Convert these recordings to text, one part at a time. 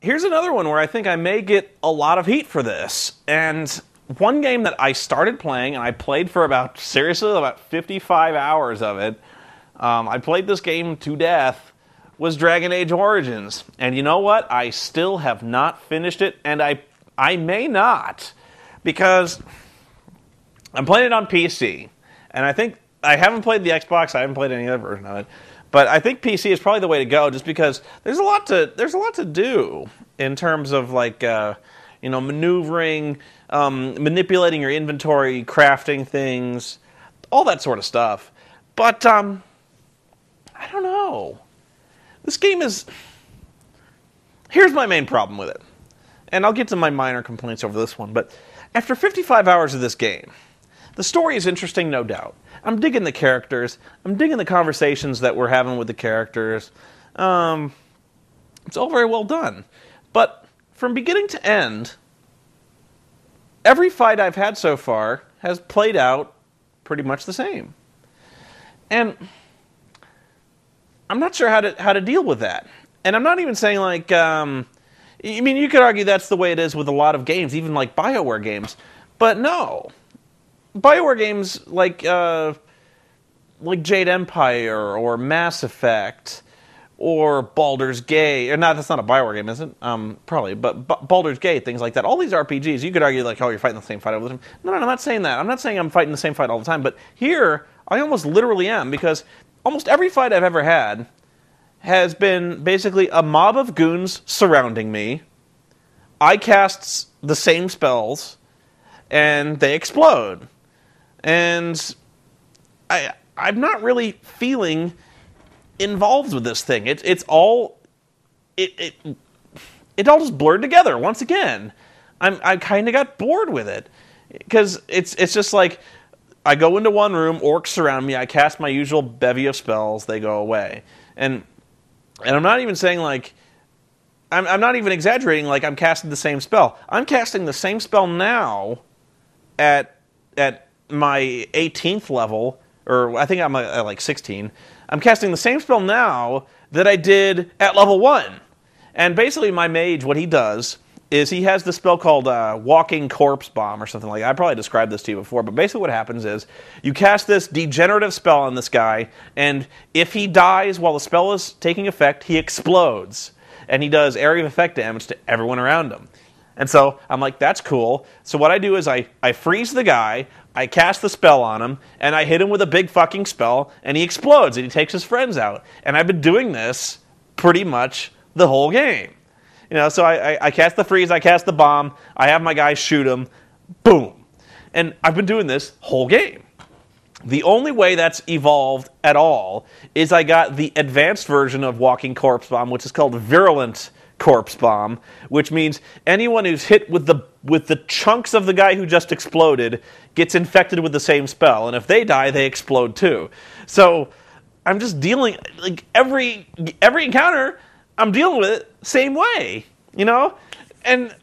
here's another one where I think I may get a lot of heat for this. And one game that I started playing, and I played for about 55 hours of it. I played this game to death, was Dragon Age Origins. And you know what? I still have not finished it, and I may not, because I'm playing it on PC. And I think I haven't played the Xbox, I haven't played any other version of it. But I think PC is probably the way to go, just because there's a lot to do in terms of maneuvering, manipulating your inventory, crafting things, all that sort of stuff. But I don't know. This game is. Here's my main problem with it, and I'll get to my minor complaints over this one. But after 55 hours of this game, the story is interesting, no doubt. I'm digging the characters. I'm digging the conversations that we're having with the characters. It's all very well done. But from beginning to end, every fight I've had so far has played out pretty much the same. And I'm not sure how to deal with that. And I'm not even saying you could argue that's the way it is with a lot of games, even like BioWare games. But no. BioWare games like Jade Empire or Mass Effect or Baldur's Gate, or that's not a BioWare game, is it? Probably, but Baldur's Gate, things like that. All these RPGs, you could argue you're fighting the same fight all the time. No, I'm not saying that. I'm not saying I'm fighting the same fight all the time, but here, I almost literally am, because almost every fight I've ever had has been basically a mob of goons surrounding me. I cast the same spells, and they explode. And I'm not really feeling involved with this thing. It all just blurred together once again. I kind of got bored with it, because it's just like I go into one room, orcs surround me, I cast my usual bevy of spells, they go away, and I'm not even saying I'm not even exaggerating. I'm casting the same spell. I'm casting the same spell now at my 18th level, or I think I'm at 16. I'm casting the same spell now that I did at level 1. And basically my mage, what he does is he has this spell called Walking Corpse Bomb or something like that. I probably described this to you before, but basically what happens is you cast this degenerative spell on this guy, and if he dies while the spell is taking effect, he explodes. And he does area of effect damage to everyone around him. And so I'm like, that's cool. So what I do is I freeze the guy, I cast the spell on him, and I hit him with a big fucking spell, and he explodes, and he takes his friends out. And I've been doing this pretty much the whole game. So I cast the freeze, I cast the bomb, I have my guys shoot him, boom. And I've been doing this whole game. The only way that's evolved at all is I got the advanced version of Walking Corpse Bomb, which is called Virulent Corpse Bomb, which means anyone who's hit with the chunks of the guy who just exploded gets infected with the same spell, and if they die, they explode too. So I'm just dealing, every encounter, I'm dealing with it same way, and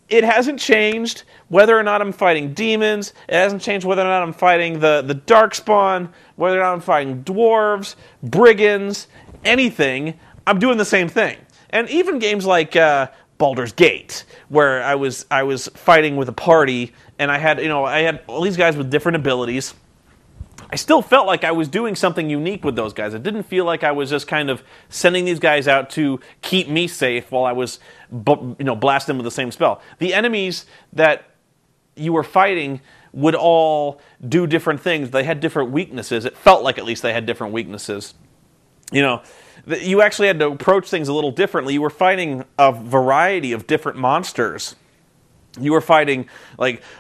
it hasn't changed whether or not I'm fighting demons. It hasn't changed whether or not I'm fighting the darkspawn, whether or not I'm fighting dwarves, brigands, anything. I'm doing the same thing. And even games like Baldur's Gate, where I was fighting with a party, and I had all these guys with different abilities. I still felt like I was doing something unique with those guys. It didn't feel like I was just kind of sending these guys out to keep me safe while I was blasting with the same spell. The enemies that you were fighting would all do different things. They had different weaknesses. It felt like at least they had different weaknesses. You actually had to approach things a little differently. You were fighting a variety of different monsters. You were fighting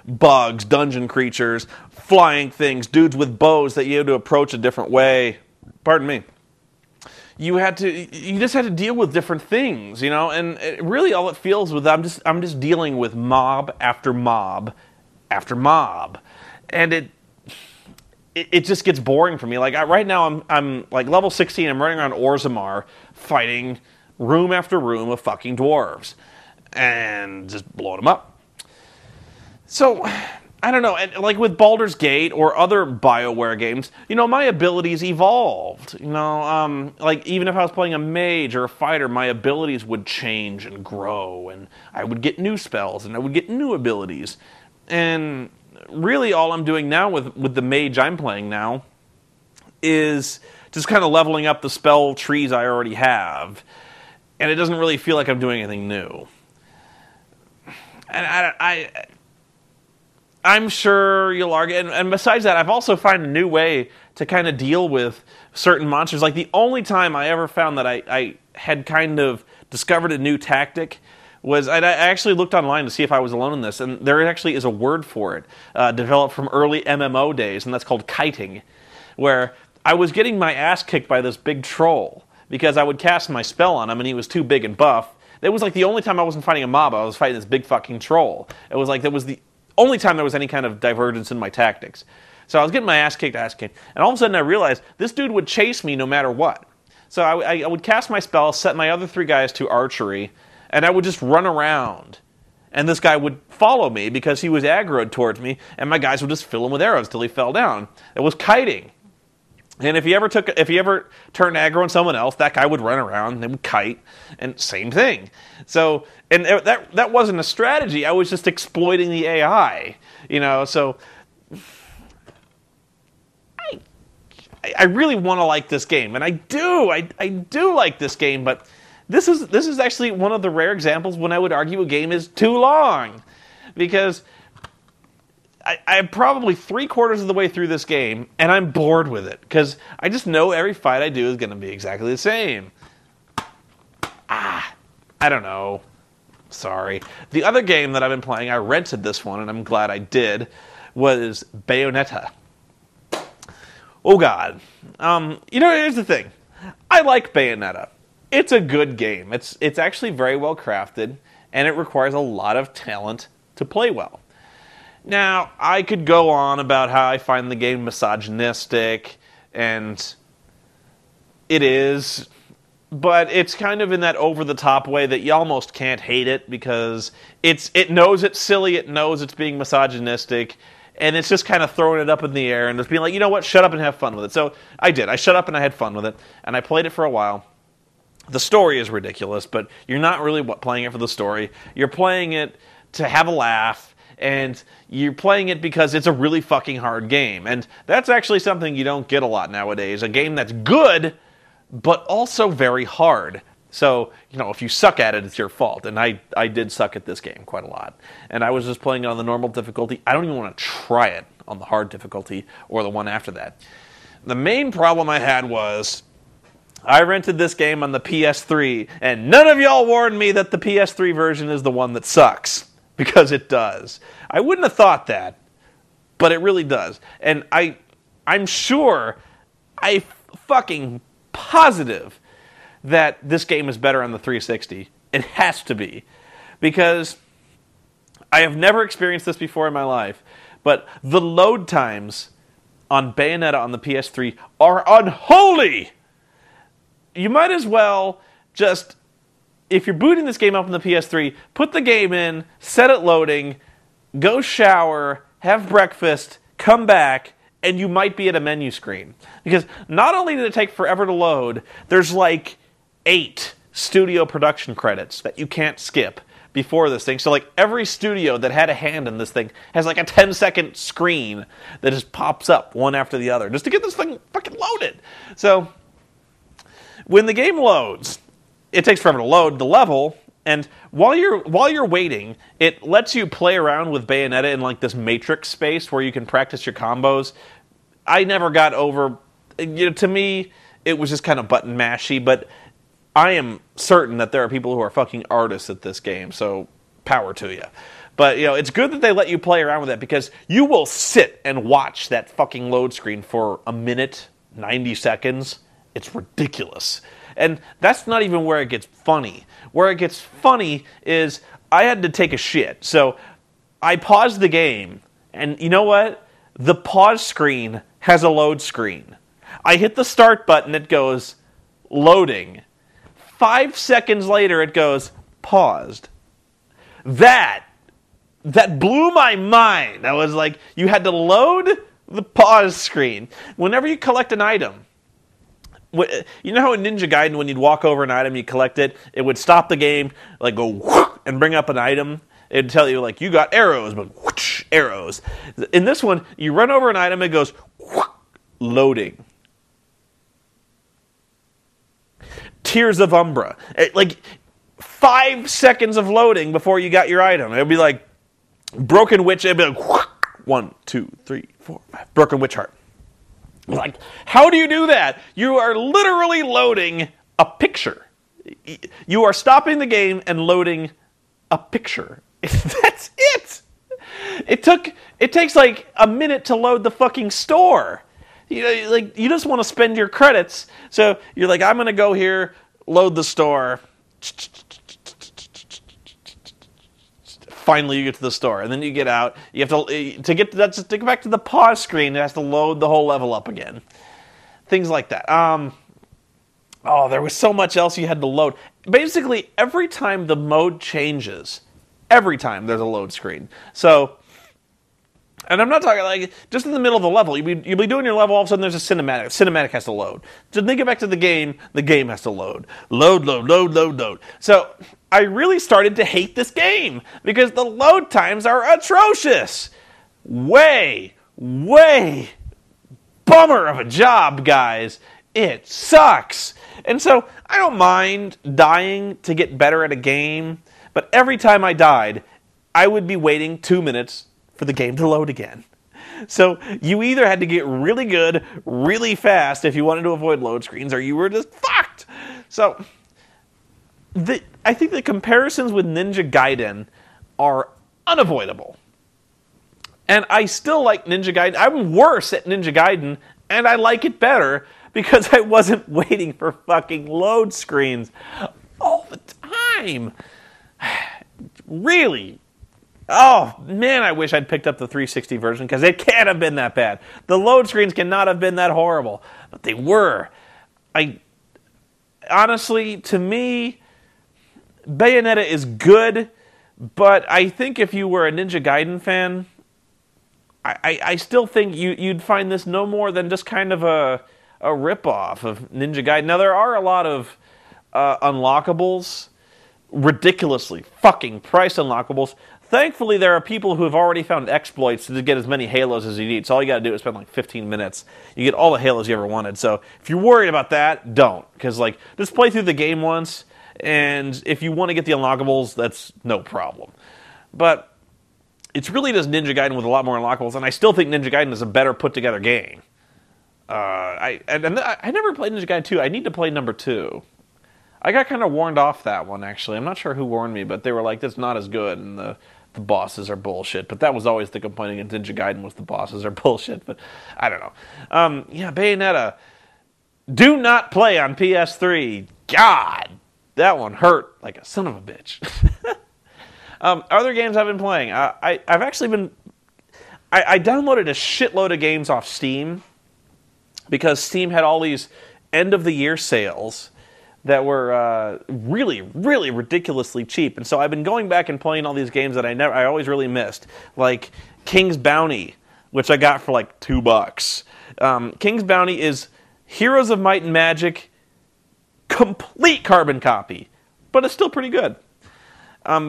bugs, dungeon creatures, flying things, dudes with bows that you had to approach a different way. Pardon me. You just had to deal with different things, and really all it feels with I'm just dealing with mob after mob after mob, and it just gets boring for me. Right now I'm level 16. I'm running around Orzammar fighting room after room of fucking dwarves and just blowing them up. So I don't know, and like with Baldur's Gate or other BioWare games, my abilities evolved. Like even if I was playing a mage or a fighter, my abilities would change and grow, and I would get new spells and I would get new abilities. And really, all I'm doing now with the mage I'm playing now is just kind of leveling up the spell trees I already have, and it doesn't really feel like I'm doing anything new. And I'm sure you'll argue, and besides that, I've also found a new way to kind of deal with certain monsters. Like the only time I ever found that I had kind of discovered a new tactic was I actually looked online to see if I was alone in this, and there actually is a word for it, developed from early MMO days, and that's called kiting, where I was getting my ass kicked by this big troll because I would cast my spell on him and he was too big and buff. It was like the only time I wasn't fighting a mob, I was fighting this big fucking troll. It was like that was the only time there was any kind of divergence in my tactics. So I was getting my ass kicked, and all of a sudden I realized this dude would chase me no matter what. So I would cast my spell, set my other 3 guys to archery, and I would just run around. And this guy would follow me because he was aggroed towards me, and my guys would just fill him with arrows till he fell down. It was kiting. And if he ever turned aggro on someone else, that guy would run around and they would kite, and same thing. So, and that wasn't a strategy. I was just exploiting the AI, So I really want to like this game, and I do. I do like this game, but this is actually one of the rare examples when I would argue a game is too long, because I'm probably 3/4 of the way through this game, and I'm bored with it, because I just know every fight I do is going to be exactly the same. I don't know. Sorry. The other game that I've been playing, I rented this one, and I'm glad I did, was Bayonetta. Oh, God. Here's the thing. I like Bayonetta. It's a good game. It's actually very well crafted, and it requires a lot of talent to play well. Now, I could go on about how I find the game misogynistic, and it is, but it's kind of in that over-the-top way that you almost can't hate it, because it knows it's silly, it knows it's being misogynistic, and it's just kind of throwing it up in the air and just being like, you know what, shut up and have fun with it. So I did. I shut up and I had fun with it, and I played it for a while. The story is ridiculous, but you're not really playing it for the story. You're playing it to have a laugh, and you're playing it because it's a really fucking hard game. And that's actually something you don't get a lot nowadays. A game that's good, but also very hard. So, if you suck at it, it's your fault. And I did suck at this game quite a lot. And I was just playing it on the normal difficulty. I don't even want to try it on the hard difficulty or the one after that. The main problem I had was I rented this game on the PS3, and none of y'all warned me that the PS3 version is the one that sucks. Because it does. I wouldn't have thought that, but it really does. And I'm sure, fucking positive that this game is better on the 360. It has to be. Because I have never experienced this before in my life, but the load times on Bayonetta on the PS3 are unholy! You might as well just, if you're booting this game up on the PS3, put the game in, set it loading, go shower, have breakfast, come back, and you might be at a menu screen. Because not only did it take forever to load, there's like 8 studio production credits that you can't skip before this thing. So like every studio that had a hand in this thing has like a 10-second screen that just pops up one after the other just to get this thing fucking loaded. So when the game loads, it takes forever to load the level, and while you're waiting, it lets you play around with Bayonetta in like this matrix space where you can practice your combos. I never got over, to me, it was just kind of button mashy, but I am certain that there are people who are fucking artists at this game, so power to you. But, it's good that they let you play around with that, because you will sit and watch that fucking load screen for a minute, 90 seconds. It's ridiculous. And that's not even where it gets funny. Where it gets funny is I had to take a shit. So I paused the game, and you know what? The pause screen has a load screen. I hit the start button, it goes, loading. 5 seconds later, it goes, paused. That that blew my mind. I was like, you had to load the pause screen. Whenever you collect an item, you know how in Ninja Gaiden, when you'd walk over an item, you collect it, it would stop the game, like go whoosh, and bring up an item. It'd tell you, like, you got arrows, but whoosh, arrows. In this one, you run over an item, it goes whoosh, loading. Tears of Umbra. Like, 5 seconds of loading before you got your item. It would be like, Broken Witch, it'd be like, 1, 2, 3, 4, 5. Broken Witch Heart. Like, how do you do that? You are literally loading a picture. You are stopping the game and loading a picture. That's it. It takes like a minute to load the fucking store. You know, like, you just want to spend your credits. So you're like, I'm going to go here, load the store. Finally, you get to the store, and then you get out. You have to get back to the pause screen. It has to load the whole level up again. Things like that. There was so much else you had to load. Basically, every time the mode changes, every time there's a load screen. So, and I'm not talking like just in the middle of the level. You'll be doing your level, all of a sudden there's a cinematic. Cinematic has to load. So then get back to the game has to load. Load. So I really started to hate this game because the load times are atrocious. Way bummer of a job, guys. It sucks. And so I don't mind dying to get better at a game, but every time I died, I would be waiting 2 minutes for the game to load again. So you either had to get really good, really fast if you wanted to avoid load screens, or you were just fucked. So I think the comparisons with Ninja Gaiden are unavoidable. And I still like Ninja Gaiden. I'm worse at Ninja Gaiden, and I like it better because I wasn't waiting for fucking load screens all the time. Really. Oh, man, I wish I'd picked up the 360 version because it can't have been that bad. The load screens cannot have been that horrible, but they were. Honestly, to me, Bayonetta is good, but I think if you were a Ninja Gaiden fan, I still think you'd find this no more than just kind of a ripoff of Ninja Gaiden. Now, there are a lot of unlockables, ridiculously fucking priced unlockables. Thankfully, there are people who have already found exploits to get as many Halos as you need. So all you got to do is spend like 15 minutes. You get all the Halos you ever wanted. So if you're worried about that, don't. Because like, just play through the game once, and if you want to get the unlockables, that's no problem. But it's really just Ninja Gaiden with a lot more unlockables, and I still think Ninja Gaiden is a better put-together game. I never played Ninja Gaiden 2. I need to play number 2. I got kind of warned off that one, actually. I'm not sure who warned me, but they were like, that's not as good, and the bosses are bullshit. But that was always the complaint against Ninja Gaiden, was the bosses are bullshit. But I don't know. Bayonetta. Do not play on PS3. God, that one hurt like a son of a bitch. Other games I've been playing. I've actually been... I downloaded a shitload of games off Steam because Steam had all these end-of-the-year sales that were really, really ridiculously cheap. And so I've been going back and playing all these games that I always really missed. Like King's Bounty, which I got for like $2. King's Bounty is Heroes of Might and Magic, complete carbon copy. But it's still pretty good.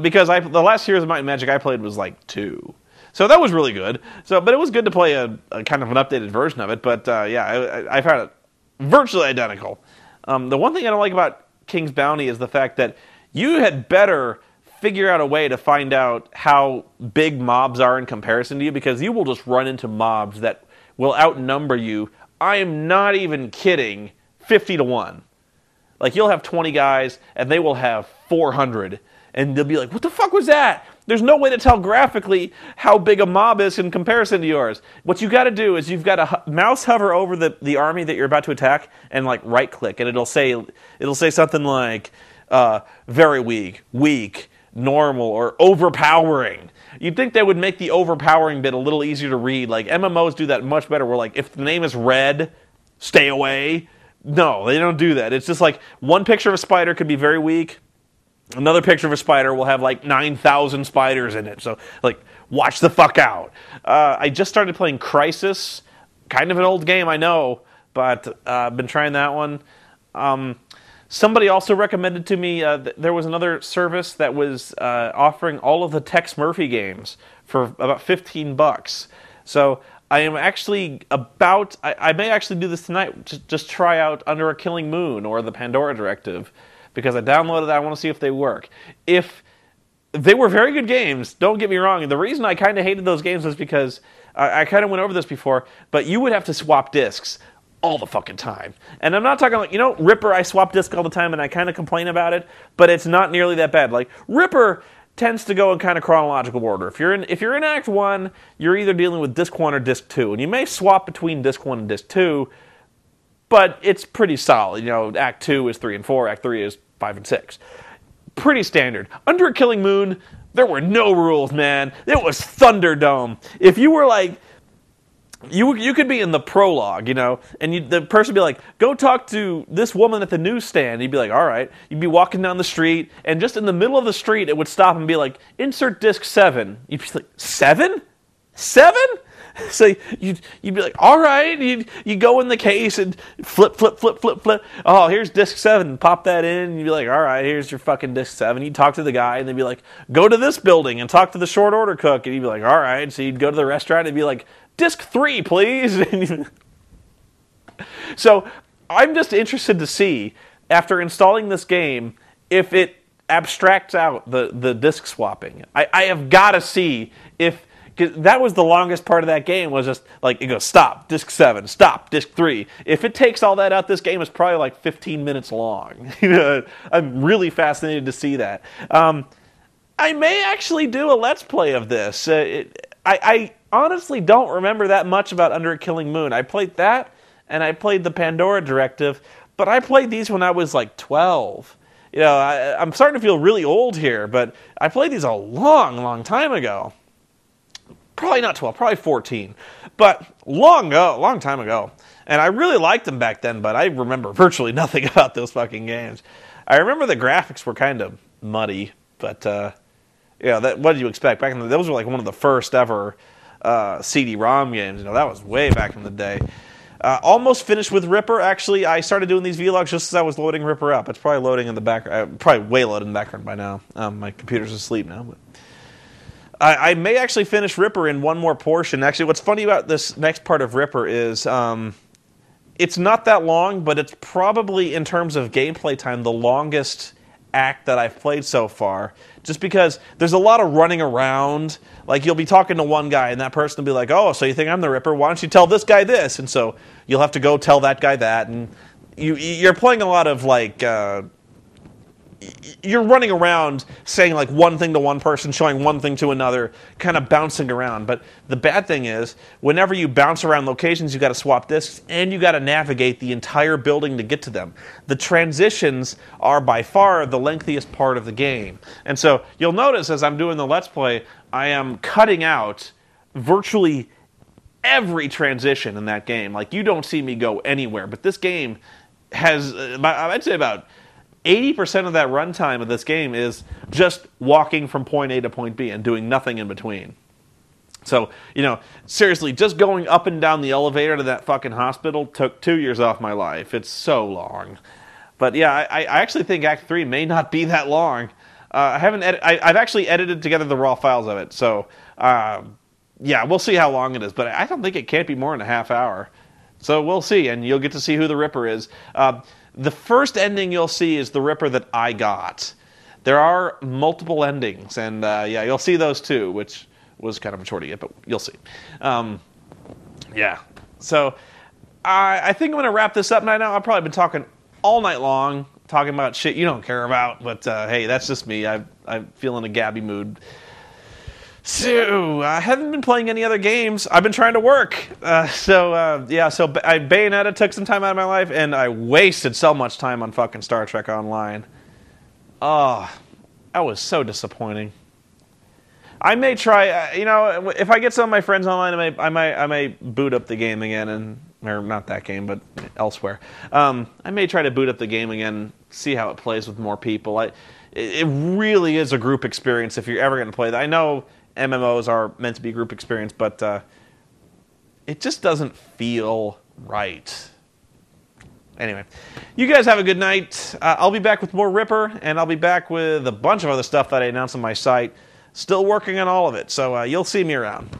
Because the last Heroes of Might and Magic I played was like 2. So that was really good. But it was good to play a kind of an updated version of it. But I found it virtually identical. The one thing I don't like about King's Bounty is the fact that you had better figure out a way to find out how big mobs are in comparison to you, because you will just run into mobs that will outnumber you. I am not even kidding, 50 to 1. Like, you'll have 20 guys, and they will have 400, and they'll be like, what the fuck was that? There's no way to tell graphically how big a mob is in comparison to yours. What you got to do is you've got to mouse hover over the army that you're about to attack and like right click, and it'll say something like very weak, normal, or overpowering. You'd think they would make the overpowering bit a little easier to read. Like MMOs do that much better. Where like if the name is red, stay away. No, they don't do that. It's just like one picture of a spider could be very weak. Another picture of a spider will have like 9,000 spiders in it. So, like, watch the fuck out. I just started playing Crisis. Kind of an old game, I know, but I've been trying that one. Somebody also recommended to me, there was another service that was offering all of the Tex Murphy games for about $15. So I am actually I may actually do this tonight, just try out Under a Killing Moon or the Pandora Directive, because I downloaded that. I want to see if they work. If they were very good games, don't get me wrong. The reason I kind of hated those games was because I kind of went over this before, but you would have to swap discs all the fucking time. And I'm not talking like, Ripper, I swap disc all the time and I kind of complain about it, but it's not nearly that bad. Like, Ripper tends to go in kind of chronological order. If you're in Act 1, you're either dealing with Disc 1 or Disc 2, and you may swap between Disc 1 and Disc 2, but it's pretty solid. Act 2 is 3 and 4, Act 3 is 5 and 6. Pretty standard. Under a Killing Moon, there were no rules, man. It was Thunderdome. If you were like, you could be in the prologue, and the person would be like, go talk to this woman at the newsstand. You'd be like, all right. You'd be walking down the street, and just in the middle of the street, it would stop and be like, insert disc 7. You'd be like, 7? 7? So you'd be like, all right. You go in the case and flip. Oh, here's disc 7. Pop that in. You'd be like, all right, here's your fucking disc 7. You'd talk to the guy, and they'd be like, go to this building and talk to the short order cook. And you'd be like, all right. So you'd go to the restaurant and be like, disc 3, please. So I'm just interested to see, after installing this game, if it abstracts out the disc swapping. I have got to see if, because that was the longest part of that game, was just like, it goes, stop, disc 7, stop, disc 3. If it takes all that out, this game is probably like 15 minutes long. I'm really fascinated to see that. I may actually do a Let's Play of this. I honestly don't remember that much about Under a Killing Moon. I played that, and I played the Pandora Directive, but I played these when I was like 12. I'm starting to feel really old here, but I played these a long time ago. Probably not 12, probably 14, but long time ago. And I really liked them back then, but I remember virtually nothing about those fucking games. I remember the graphics were kind of muddy, but what did you expect? Back in those were like one of the first ever CD-ROM games. That was way back in the day. Almost finished with Ripper. Actually, I started doing these vlogs just as I was loading Ripper up. It's probably loading in the background. Probably way loaded in the background by now. My computer's asleep now. But I may actually finish Ripper in one more portion. Actually, what's funny about this next part of Ripper is it's not that long, but it's probably, in terms of gameplay time, the longest act that I've played so far, just because there's a lot of running around. Like, you'll be talking to one guy, and that person will be like, oh, so you think I'm the Ripper? Why don't you tell this guy this? And so you'll have to go tell that guy that, and you're playing a lot of, like, you're running around saying, like, one thing to one person, showing one thing to another, kind of bouncing around. But the bad thing is, whenever you bounce around locations, you got to swap discs, and you got to navigate the entire building to get to them. The transitions are by far the lengthiest part of the game. And so you'll notice, as I'm doing the Let's Play, I am cutting out virtually every transition in that game. Like, you don't see me go anywhere, but this game has, I'd say about 80% of that runtime of this game is just walking from point A to point B and doing nothing in between. So, seriously, just going up and down the elevator to that fucking hospital took 2 years off my life. It's so long. But yeah, I actually think Act 3 may not be that long. I've actually edited together the raw files of it. So, yeah, we'll see how long it is. But I don't think it can't be more than a half hour. So we'll see, and you'll get to see who the Ripper is. The first ending you'll see is the Ripper that I got. There are multiple endings, and yeah, you'll see those too, which was kind of a chore to get, but you'll see. Yeah, so I think I'm going to wrap this up now. I've probably been talking all night long, talking about shit you don't care about, but hey, that's just me. I'm feeling a gabby mood. So, I haven't been playing any other games. I've been trying to work. Yeah, so Bayonetta took some time out of my life, and I wasted so much time on fucking Star Trek Online. Oh, that was so disappointing. I may try, if I get some of my friends online, I may boot up the game again, or not that game, but elsewhere. I may try to boot up the game again, see how it plays with more people. it really is a group experience if you're ever going to play that. I know MMOs are meant to be a group experience, but it just doesn't feel right. Anyway, you guys have a good night. I'll be back with more Ripper, and I'll be back with a bunch of other stuff that I announced on my site. Still working on all of it, so you'll see me around.